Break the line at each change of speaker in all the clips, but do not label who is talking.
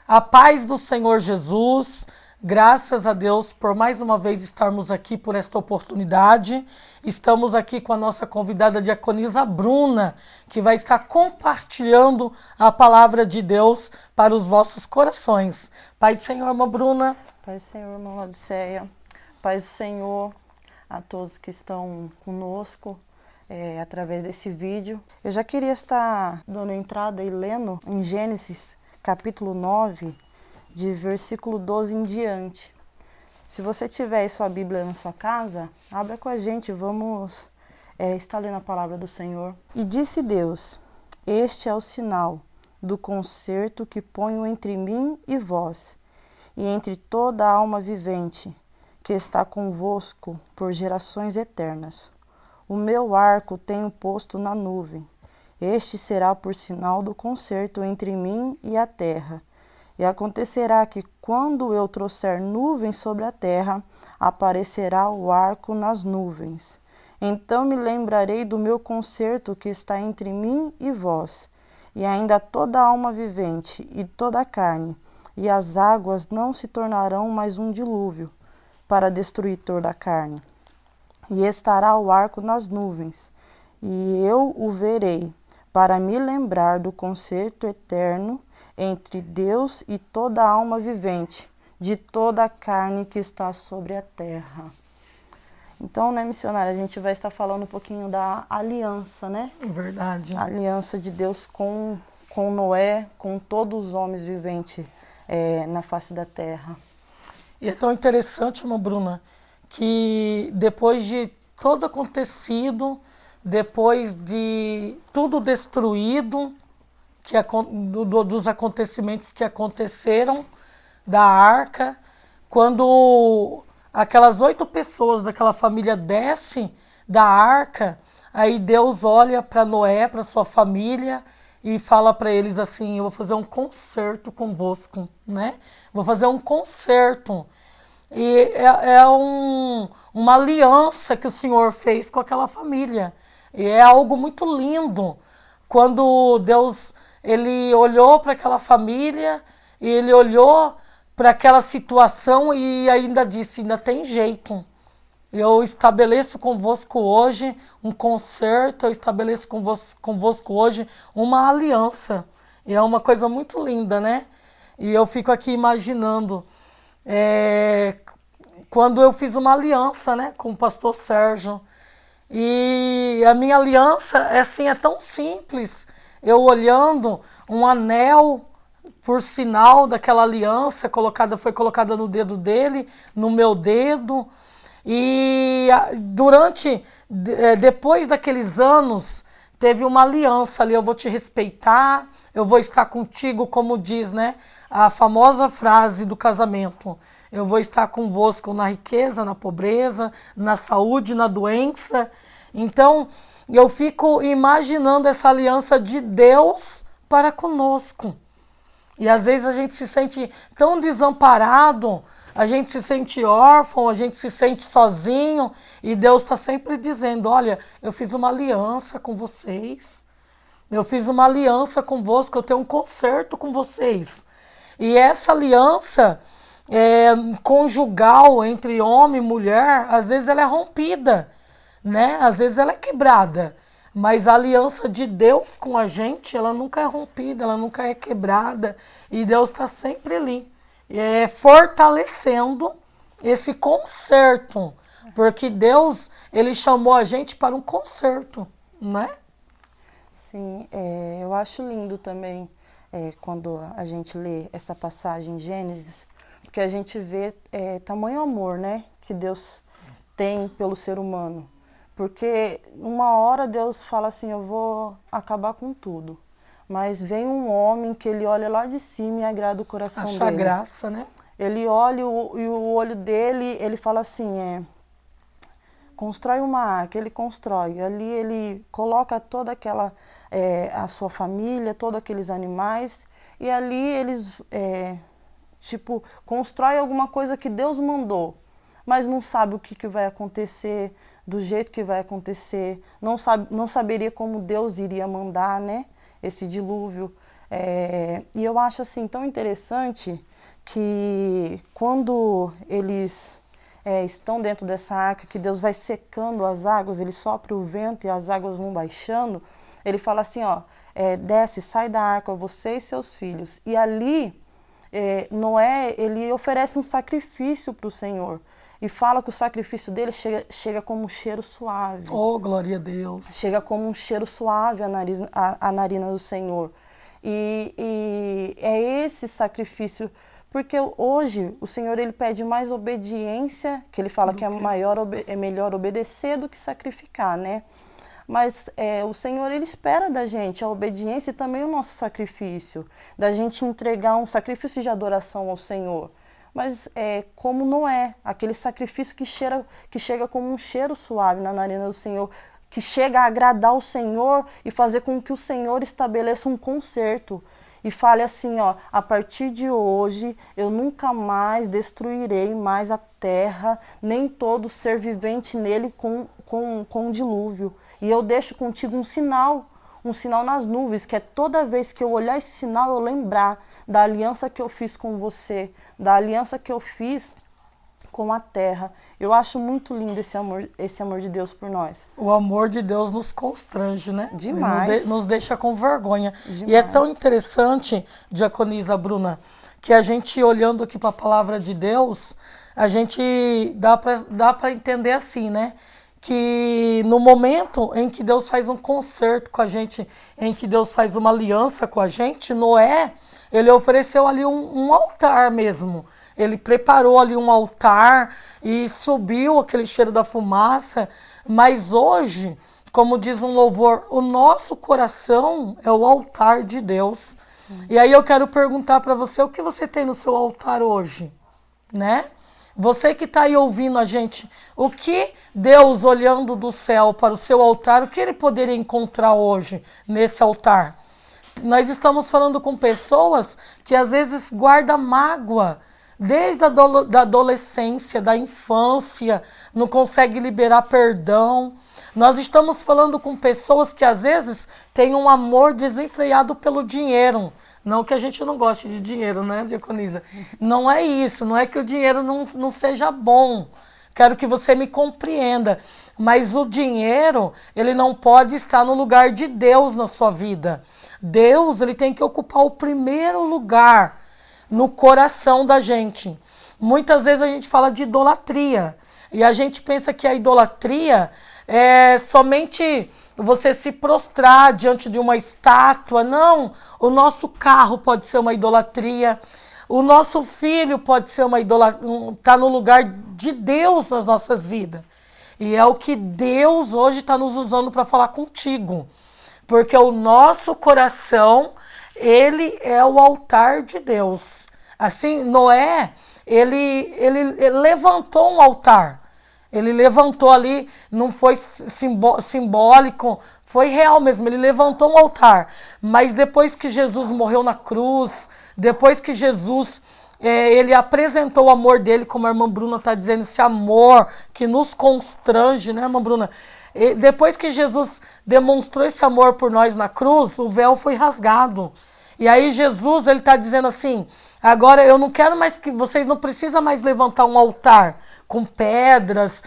A paz do Senhor Jesus, graças a Deus por mais uma vez estarmos aqui por esta oportunidade. Estamos aqui com a nossa convidada diaconisa Bruna, que vai estar compartilhando a palavra de Deus para os vossos corações. Pai do Senhor, irmã Bruna.
Pai do Senhor, irmã Laodiceia. Pai do Senhor a todos que estão conosco através desse vídeo. Eu já queria estar dando entrada e lendo em Gênesis, capítulo 9, de versículo 12 em diante. Se você tiver aí sua Bíblia na sua casa, abra com a gente, vamos estar lendo a palavra do Senhor. E disse Deus: este é o sinal do concerto que ponho entre mim e vós, e entre toda a alma vivente, que está convosco por gerações eternas. O meu arco tenho posto na nuvem. Este será por sinal do concerto entre mim e a terra. E acontecerá que, quando eu trouxer nuvens sobre a terra, aparecerá o arco nas nuvens. Então me lembrarei do meu concerto que está entre mim e vós, e ainda toda a alma vivente e toda a carne, e as águas não se tornarão mais um dilúvio, para destruir toda a carne. E estará o arco nas nuvens, e eu o verei, para me lembrar do concerto eterno entre Deus e toda a alma vivente, de toda a carne que está sobre a terra. Então, né, missionária, a gente vai estar falando um pouquinho da aliança, né?
Verdade.
A aliança de Deus com Noé, com todos os homens viventes na face da terra.
E é tão interessante, irmã Bruna, que depois de todo acontecido, depois de tudo destruído, dos acontecimentos que aconteceram, da arca, quando aquelas 8 pessoas daquela família descem da arca, aí Deus olha para Noé, para sua família, e fala para eles assim: eu vou fazer um concerto convosco, né? Vou fazer um concerto. E uma aliança que o Senhor fez com aquela família. E é algo muito lindo. Quando Deus ele olhou para aquela família, e ele olhou para aquela situação e ainda disse: ainda tem jeito. Eu estabeleço convosco hoje um concerto, eu estabeleço convosco hoje uma aliança. E é uma coisa muito linda, né? E eu fico aqui imaginando quando eu fiz uma aliança, né, com o pastor Sérgio. E a minha aliança é tão simples. Eu olhando um anel por sinal daquela aliança foi colocada no dedo dele, no meu dedo. E depois daqueles anos, teve uma aliança ali: eu vou te respeitar, eu vou estar contigo, como diz, né, a famosa frase do casamento: eu vou estar convosco na riqueza, na pobreza, na saúde, na doença. Então, eu fico imaginando essa aliança de Deus para conosco. E às vezes a gente se sente tão desamparado, a gente se sente órfão, a gente se sente sozinho, e Deus está sempre dizendo: olha, eu fiz uma aliança com vocês, eu fiz uma aliança convosco, eu tenho um concerto com vocês. E essa aliança conjugal entre homem e mulher, às vezes ela é rompida, né? Às vezes ela é quebrada. Mas a aliança de Deus com a gente, ela nunca é rompida, ela nunca é quebrada. E Deus está sempre ali, fortalecendo esse concerto. Porque Deus, ele chamou a gente para um concerto, né?
Sim, eu acho lindo também quando a gente lê essa passagem em Gênesis, porque a gente vê tamanho amor, né, que Deus tem pelo ser humano. Porque uma hora Deus fala assim: eu vou acabar com tudo. Mas vem um homem que ele olha lá de cima e agrada o coração dele.
Acha graça, né?
Ele olha e o olho dele, ele fala assim, constrói uma arca, ele constrói. Ali ele coloca toda aquela, a sua família, todos aqueles animais. E ali eles, constrói alguma coisa que Deus mandou. Mas não sabe o que vai acontecer, do jeito que vai acontecer, não saberia como Deus iria mandar, né, esse dilúvio. E eu acho assim tão interessante que quando eles estão dentro dessa arca, que Deus vai secando as águas, ele sopra o vento e as águas vão baixando, ele fala assim, ó, desce, sai da arca, você e seus filhos. E ali, Noé, ele oferece um sacrifício para o Senhor. E fala que o sacrifício dele chega como um cheiro suave.
Oh, glória a Deus.
Chega como um cheiro suave à narina do Senhor. E é esse sacrifício, porque hoje o Senhor ele pede mais obediência, que ele fala que é melhor obedecer do que sacrificar, né? Mas o Senhor ele espera da gente a obediência e também o nosso sacrifício, da gente entregar um sacrifício de adoração ao Senhor. Mas como não é aquele sacrifício que chega como um cheiro suave na narina do Senhor, que chega a agradar o Senhor e fazer com que o Senhor estabeleça um conserto e fale assim, ó, a partir de hoje eu nunca mais destruirei mais a terra, nem todo ser vivente nele com um dilúvio. E eu deixo contigo um sinal nas nuvens, que é toda vez que eu olhar esse sinal, eu lembrar da aliança que eu fiz com você, da aliança que eu fiz com a terra. Eu acho muito lindo esse amor de Deus por nós.
O amor de Deus nos constrange, né?
Demais.
Nos deixa com vergonha.
Demais.
E é tão interessante, diaconisa Bruna, que a gente olhando aqui para a palavra de Deus, a gente dá para entender assim, né? Que no momento em que Deus faz um concerto com a gente, em que Deus faz uma aliança com a gente, Noé, ele ofereceu ali um altar mesmo. Ele preparou ali um altar e subiu aquele cheiro da fumaça. Mas hoje, como diz um louvor, o nosso coração é o altar de Deus. Sim. E aí eu quero perguntar para você, o que você tem no seu altar hoje, né? Você que está aí ouvindo a gente, o que Deus, olhando do céu para o seu altar, o que ele poderia encontrar hoje nesse altar? Nós estamos falando com pessoas que às vezes guardam mágoa, desde a da adolescência, da infância, não consegue liberar perdão. Nós estamos falando com pessoas que às vezes têm um amor desenfreado pelo dinheiro. Não que a gente não goste de dinheiro, né, diaconisa? Não é isso, não é que o dinheiro não seja bom. Quero que você me compreenda. Mas o dinheiro, ele não pode estar no lugar de Deus na sua vida. Deus, ele tem que ocupar o primeiro lugar no coração da gente. Muitas vezes a gente fala de idolatria. E a gente pensa que a idolatria é somente você se prostrar diante de uma estátua. Não, o nosso carro pode ser uma idolatria. O nosso filho pode ser uma idolatria, está no lugar de Deus nas nossas vidas. E é o que Deus hoje está nos usando para falar contigo. Porque o nosso coração, ele é o altar de Deus. Assim, Noé, ele levantou um altar. Ele levantou ali, não foi simbólico, foi real mesmo, ele levantou um altar. Mas depois que Jesus morreu na cruz, depois que Jesus, ele apresentou o amor dele, como a irmã Bruna está dizendo, esse amor que nos constrange, né, irmã Bruna? E depois que Jesus demonstrou esse amor por nós na cruz, o véu foi rasgado. E aí Jesus, ele está dizendo assim, agora eu não quero mais que vocês não precisam mais levantar um altar com pedras.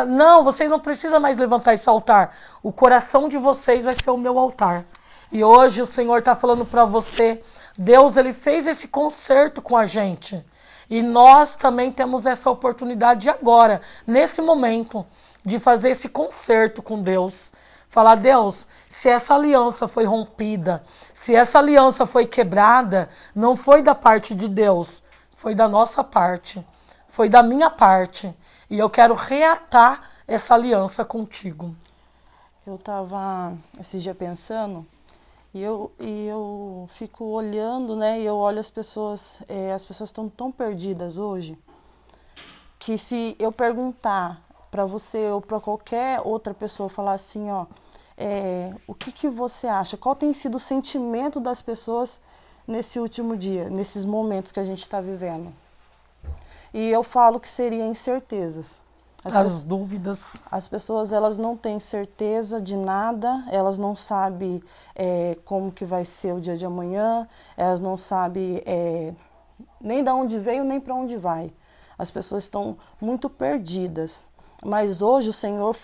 Não, vocês não precisam mais levantar esse altar. O coração de vocês vai ser o meu altar. E hoje o Senhor está falando para você, Deus, ele fez esse concerto com a gente. E nós também temos essa oportunidade agora, nesse momento, de fazer esse concerto com Deus. Falar, Deus, se essa aliança foi rompida, se essa aliança foi quebrada, não foi da parte de Deus, foi da nossa parte, foi da minha parte. E eu quero reatar essa aliança contigo.
Eu estava esses dias pensando, e eu fico olhando, né, e eu olho as pessoas estão tão perdidas hoje, que se eu perguntar para você ou para qualquer outra pessoa, falar assim, ó, o que você acha? Qual tem sido o sentimento das pessoas nesse último dia, nesses momentos que a gente está vivendo? E eu falo que seria incertezas.
as dúvidas.
As pessoas, elas não têm certeza de nada, elas não sabem como que vai ser o dia de amanhã, elas não sabem nem de onde veio, nem para onde vai. As pessoas estão muito perdidas. Mas hoje o Senhor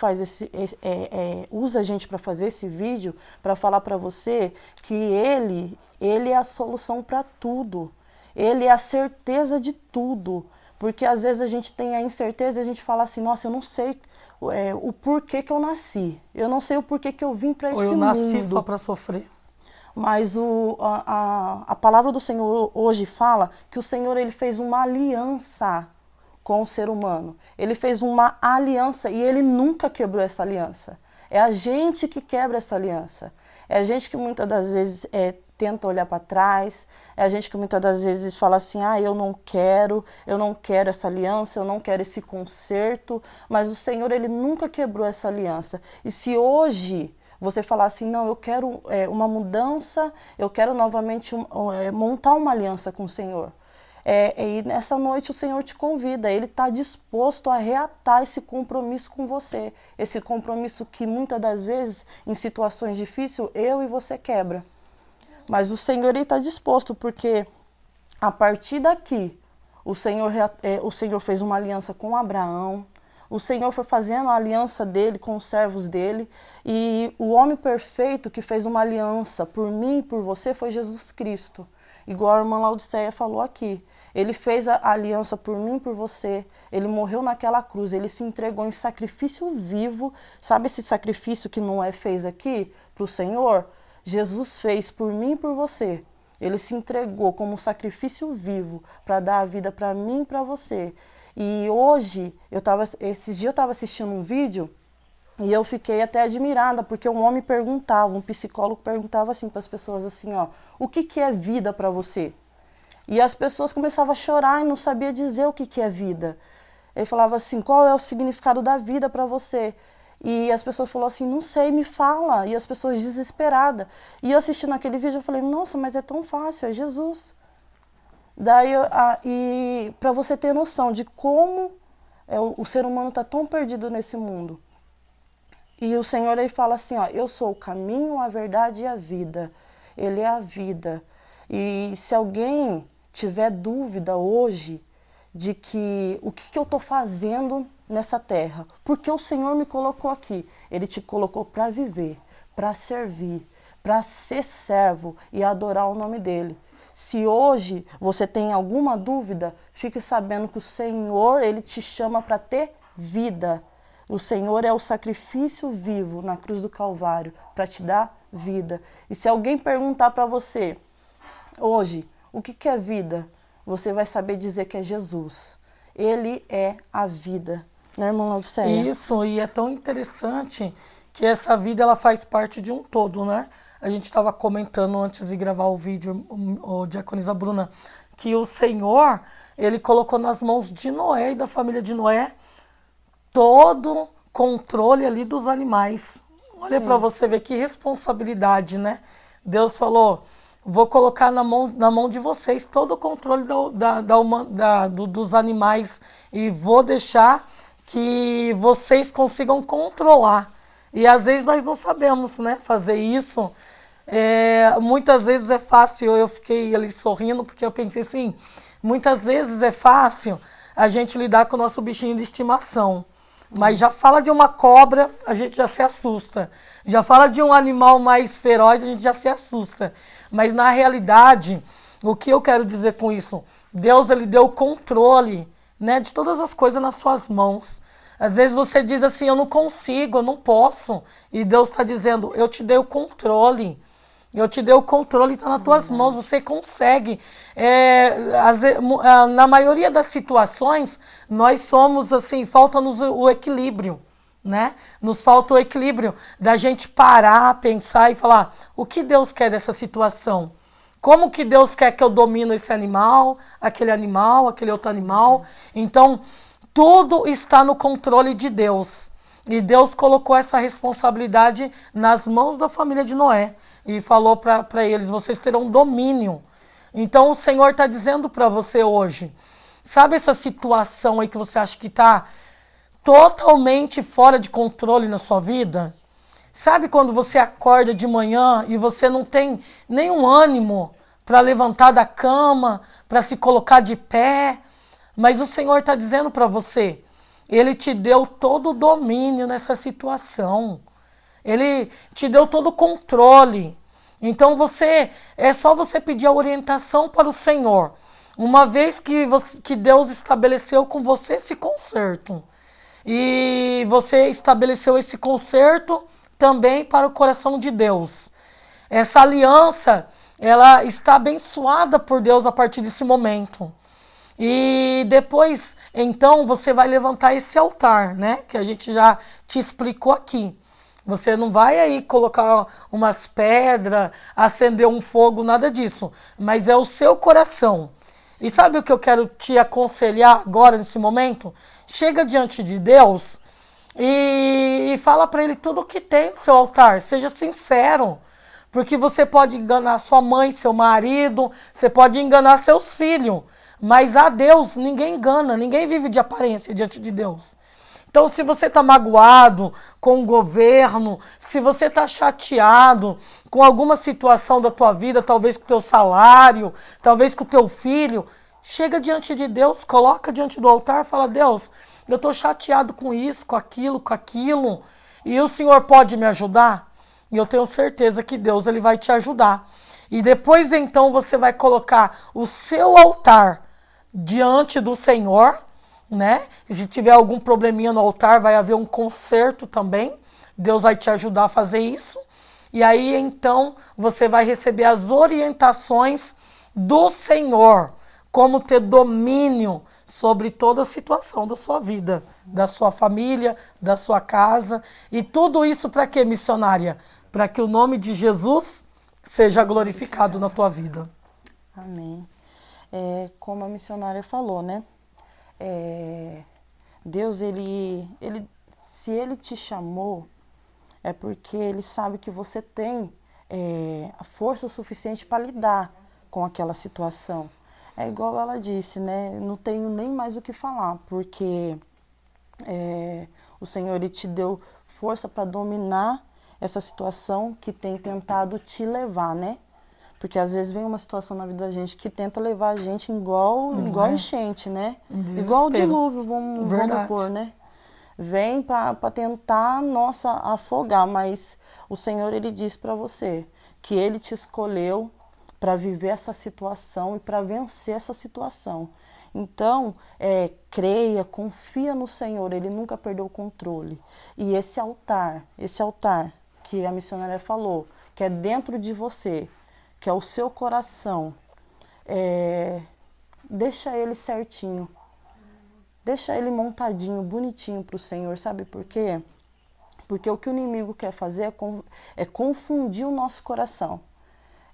usa a gente para fazer esse vídeo, para falar para você que Ele é a solução para tudo. Ele é a certeza de tudo. Porque às vezes a gente tem a incerteza e a gente fala assim, nossa, eu não sei o porquê que eu nasci. Eu não sei o porquê que eu vim para esse mundo.
Ou eu nasci só para sofrer.
Mas a palavra do Senhor hoje fala que o Senhor ele fez uma aliança com o ser humano. Ele fez uma aliança e ele nunca quebrou essa aliança. É a gente que quebra essa aliança. É a gente que muitas das vezes tenta olhar para trás. É a gente que muitas das vezes fala assim, eu não quero essa aliança, eu não quero esse conserto. Mas o Senhor, ele nunca quebrou essa aliança. E se hoje você falar assim, não, eu quero uma mudança, eu quero novamente montar uma aliança com o Senhor. E nessa noite o Senhor te convida, Ele está disposto a reatar esse compromisso com você. Esse compromisso que muitas das vezes, em situações difíceis, eu e você quebra. Mas o Senhor está disposto, porque a partir daqui, o Senhor fez uma aliança com Abraão, o Senhor foi fazendo a aliança dele com os servos dele, e o homem perfeito que fez uma aliança por mim e por você foi Jesus Cristo. Igual a irmã Laodiceia falou aqui. Ele fez a aliança por mim e por você. Ele morreu naquela cruz. Ele se entregou em sacrifício vivo. Sabe esse sacrifício que Noé fez aqui para o Senhor? Jesus fez por mim e por você. Ele se entregou como um sacrifício vivo para dar a vida para mim e para você. E hoje, esses dias eu estava assistindo um vídeo e eu fiquei até admirada, porque um homem perguntava, um psicólogo perguntava assim para as pessoas assim, o que é vida para você? E as pessoas começavam a chorar e não sabiam dizer o que é vida. Ele falava assim, qual é o significado da vida para você? E as pessoas falaram assim, não sei, me fala. E as pessoas desesperadas. E eu assistindo aquele vídeo, eu falei, nossa, mas é tão fácil, é Jesus. Daí, e para você ter noção de como o ser humano está tão perdido nesse mundo. E o Senhor ele fala assim, eu sou o caminho, a verdade e a vida. Ele é a vida. E se alguém tiver dúvida hoje de que o que eu estou fazendo nessa terra, porque o Senhor me colocou aqui, Ele te colocou para viver, para servir, para ser servo e adorar o nome dEle. Se hoje você tem alguma dúvida, fique sabendo que o Senhor Ele te chama para ter vida. O Senhor é o sacrifício vivo na cruz do Calvário para te dar vida. E se alguém perguntar para você, hoje, o que é vida? Você vai saber dizer que é Jesus. Ele é a vida. Né, irmã Laodiceia?
Isso, e é tão interessante que essa vida ela faz parte de um todo, né? A gente estava comentando antes de gravar o vídeo, o Diaconisa Bruna, que o Senhor, Ele colocou nas mãos de Noé e da família de Noé todo controle ali dos animais. Olha para você ver que responsabilidade, né? Deus falou, vou colocar na mão de vocês todo o controle dos animais e vou deixar que vocês consigam controlar. E às vezes nós não sabemos, né, fazer isso. Muitas vezes é fácil, eu fiquei ali sorrindo porque eu pensei assim, muitas vezes é fácil a gente lidar com o nosso bichinho de estimação. Mas já fala de uma cobra, a gente já se assusta. Já fala de um animal mais feroz, a gente já se assusta. Mas na realidade, o que eu quero dizer com isso? Deus ele deu o controle, né, de todas as coisas nas suas mãos. Às vezes você diz assim, eu não consigo, eu não posso. E Deus está dizendo, eu te dei o controle. Eu te dei o controle, está nas tuas mãos, você consegue. Na maioria das situações, nós somos assim, falta-nos o equilíbrio, né? Nos falta o equilíbrio da gente parar, pensar e falar, o que Deus quer dessa situação? Como que Deus quer que eu domine esse animal, aquele outro animal? Então, tudo está no controle de Deus. E Deus colocou essa responsabilidade nas mãos da família de Noé. E falou para eles, vocês terão domínio. Então o Senhor está dizendo para você hoje, sabe essa situação aí que você acha que está totalmente fora de controle na sua vida? Sabe quando você acorda de manhã e você não tem nenhum ânimo para levantar da cama, para se colocar de pé? Mas o Senhor está dizendo para você, Ele te deu todo o domínio nessa situação. Ele te deu todo o controle. Então é só você pedir a orientação para o Senhor. Uma vez que Deus estabeleceu com você esse conserto. E você estabeleceu esse conserto também para o coração de Deus. Essa aliança, ela está abençoada por Deus a partir desse momento. E depois, então, você vai levantar esse altar, né? Que a gente já te explicou aqui. Você não vai aí colocar umas pedras, acender um fogo, nada disso. Mas é o seu coração. E sabe o que eu quero te aconselhar agora, nesse momento? Chega diante de Deus e fala para Ele tudo o que tem no seu altar. Seja sincero. Porque você pode enganar sua mãe, seu marido, você pode enganar seus filhos. Mas a Deus ninguém engana, ninguém vive de aparência diante de Deus. Então, se você está magoado com o governo, se você está chateado com alguma situação da tua vida, talvez com o teu salário, talvez com o teu filho, chega diante de Deus, coloca diante do altar e fala, Deus, eu estou chateado com isso, com aquilo, e o Senhor pode me ajudar? E eu tenho certeza que Deus ele vai te ajudar. E depois, então, você vai colocar o seu altar diante do Senhor, né? E se tiver algum probleminha no altar, vai haver um conserto também. Deus vai te ajudar a fazer isso. E aí, então, você vai receber as orientações do Senhor, como ter domínio sobre toda a situação da sua vida, da sua família, da sua casa. E tudo isso para quê, missionária? Para que o nome de Jesus seja glorificado na tua vida.
Amém. Como a missionária falou, né? Deus, se Ele te chamou, é porque Ele sabe que você tem a força suficiente para lidar com aquela situação. É igual ela disse, né? Não tenho nem mais o que falar, porque o Senhor ele te deu força para dominar essa situação que tem tentado te levar, né? Porque às vezes vem uma situação na vida da gente que tenta levar a gente igual enchente, né? Igual o dilúvio, vamos pôr, né? Vem para tentar, afogar, mas o Senhor, ele diz para você que ele te escolheu para viver essa situação e para vencer essa situação. Então, creia, confia no Senhor, ele nunca perdeu o controle. E esse altar que a missionária falou, que é dentro de você, que é o seu coração, deixa ele certinho, deixa ele montadinho, bonitinho para o Senhor, sabe por quê? Porque o que o inimigo quer fazer é confundir o nosso coração,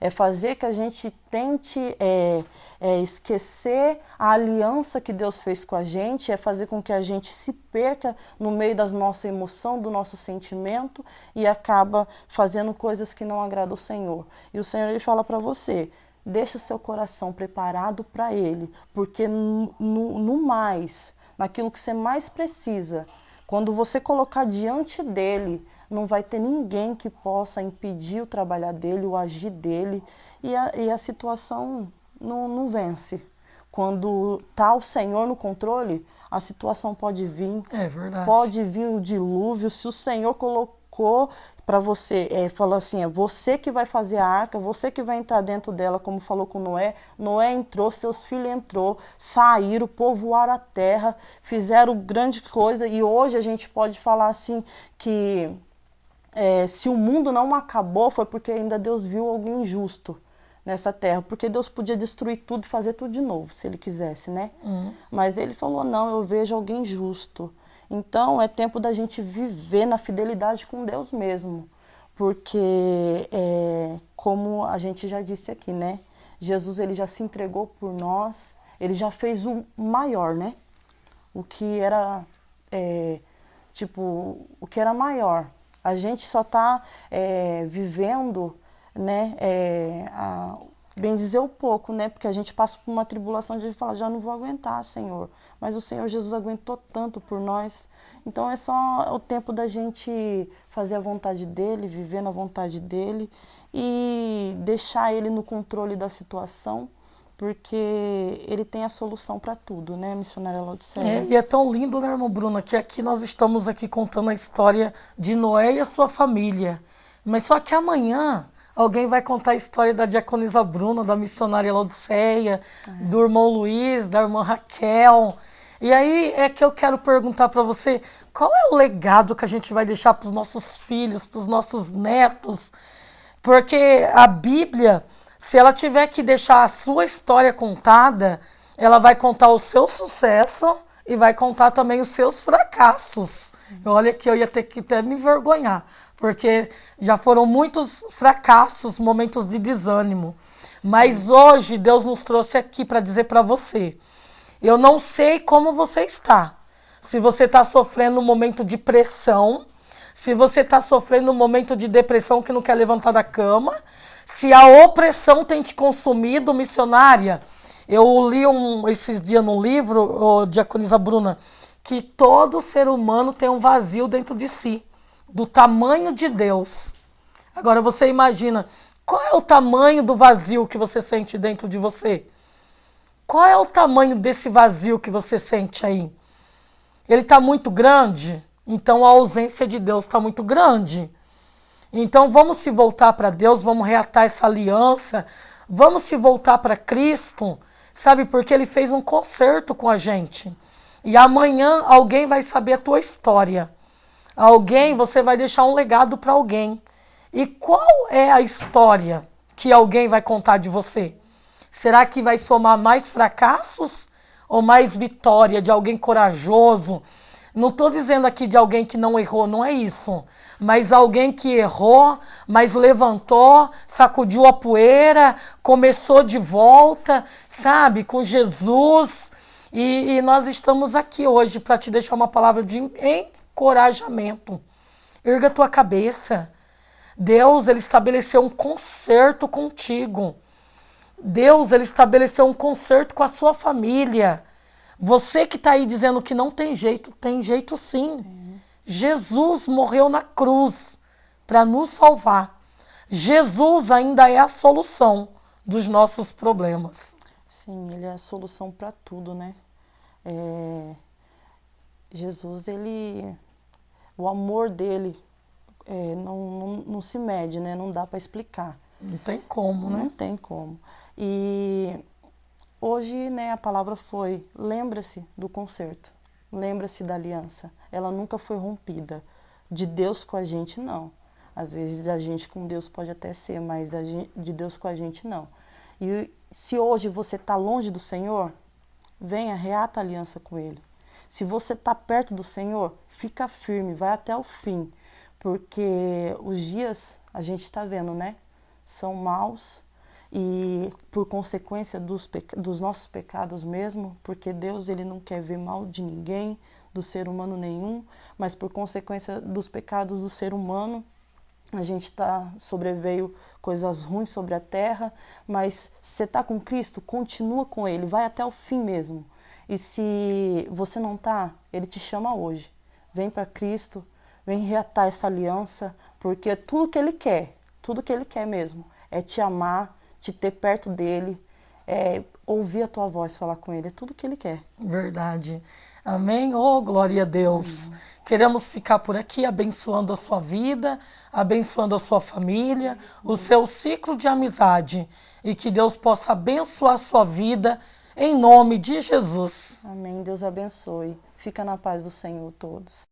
é fazer que a gente tente esquecer a aliança que Deus fez com a gente, é fazer com que a gente se perca no meio das nossas emoções, do nosso sentimento e acaba fazendo coisas que não agradam o Senhor. E o Senhor ele fala para você, deixa seu coração preparado para Ele, porque no mais, naquilo que você mais precisa, quando você colocar diante dEle, não vai ter ninguém que possa impedir o trabalhar dEle, o agir dEle, e a situação não vence. Quando está o Senhor no controle, a situação pode vir.
É verdade.
Pode vir o dilúvio, se o Senhor colocou para você, falou assim, é você que vai fazer a arca, você que vai entrar dentro dela, como falou com Noé. Noé entrou, seus filhos entrou, saíram, povoaram a terra, fizeram grande coisa, e hoje a gente pode falar assim que se o mundo não acabou foi porque ainda Deus viu alguém justo nessa terra, porque Deus podia destruir tudo e fazer tudo de novo, se Ele quisesse, né? Mas Ele falou, não, eu vejo alguém justo. Então, é tempo da gente viver na fidelidade com Deus mesmo, porque, como a gente já disse aqui, né? Jesus, ele já se entregou por nós, ele já fez o maior, né? O que era, o que era maior. A gente só está vivendo, né, bem dizer o pouco, né? Porque a gente passa por uma tribulação de falar, já não vou aguentar, Senhor. Mas o Senhor Jesus aguentou tanto por nós. Então é só o tempo da gente fazer a vontade dele, viver na vontade dele e deixar ele no controle da situação, porque ele tem a solução para tudo, né, missionária Laodiceia?
E é tão lindo, né, irmã Bruna, que aqui nós estamos aqui contando a história de Noé e a sua família. Mas só que amanhã alguém vai contar a história da diaconisa Bruna, da missionária Laodiceia, do irmão Luiz, da irmã Raquel. E aí é que eu quero perguntar para você, qual é o legado que a gente vai deixar para os nossos filhos, para os nossos netos? Porque a Bíblia, se ela tiver que deixar a sua história contada, ela vai contar o seu sucesso e vai contar também os seus fracassos. Olha que eu ia ter que até me envergonhar, porque já foram muitos fracassos, momentos de desânimo. Mas hoje Deus nos trouxe aqui para dizer para você, eu não sei como você está. Se você está sofrendo um momento de pressão, se você está sofrendo um momento de depressão que não quer levantar da cama, se a opressão tem te consumido, missionária. Eu li esses dias num livro, diaconisa Bruna, que todo ser humano tem um vazio dentro de si, do tamanho de Deus. Agora você imagina, qual é o tamanho do vazio que você sente dentro de você? Qual é o tamanho desse vazio que você sente aí? Ele está muito grande? Então a ausência de Deus está muito grande. Então vamos se voltar para Deus, vamos reatar essa aliança, vamos se voltar para Cristo, sabe? Porque Ele fez um concerto com a gente. E amanhã alguém vai saber a tua história. Você vai deixar um legado para alguém. E qual é a história que alguém vai contar de você? Será que vai somar mais fracassos ou mais vitória de alguém corajoso? Não estou dizendo aqui de alguém que não errou, não é isso. Mas alguém que errou, mas levantou, sacudiu a poeira, começou de volta, sabe, com Jesus. E nós estamos aqui hoje para te deixar uma palavra de encorajamento. Erga a tua cabeça. Deus, Ele estabeleceu um concerto contigo. Deus, Ele estabeleceu um concerto com a sua família. Você que está aí dizendo que não tem jeito sim. Jesus morreu na cruz para nos salvar. Jesus ainda é a solução dos nossos problemas.
Sim, Ele é a solução para tudo, né? Jesus, o amor dele não se mede, né? Não dá para explicar.
Não tem como, né?
Não tem como. E hoje, né, a palavra foi, lembra-se do concerto, lembra-se da aliança. Ela nunca foi rompida. De Deus com a gente, não. Às vezes da gente com Deus pode até ser, mas de Deus com a gente, não. E se hoje você está longe do Senhor, venha, reata a aliança com Ele. Se você está perto do Senhor, fica firme, vai até o fim. Porque os dias, a gente está vendo, né? São maus e por consequência dos nossos pecados mesmo, porque Deus, Ele não quer ver mal de ninguém, do ser humano nenhum, mas por consequência dos pecados do ser humano, a gente sobreveio coisas ruins sobre a terra, mas se você está com Cristo, continua com Ele, vai até o fim mesmo. E se você não está, Ele te chama hoje. Vem para Cristo, vem reatar essa aliança, porque tudo que Ele quer mesmo, é te amar, te ter perto dEle, ouvir a tua voz falar com Ele, é tudo que Ele quer.
Verdade. Amém? Oh, glória a Deus. Amém. Queremos ficar por aqui abençoando a sua vida, abençoando a sua família, o seu ciclo de amizade. E que Deus possa abençoar a sua vida em nome de Jesus.
Amém. Deus abençoe. Fica na paz do Senhor todos.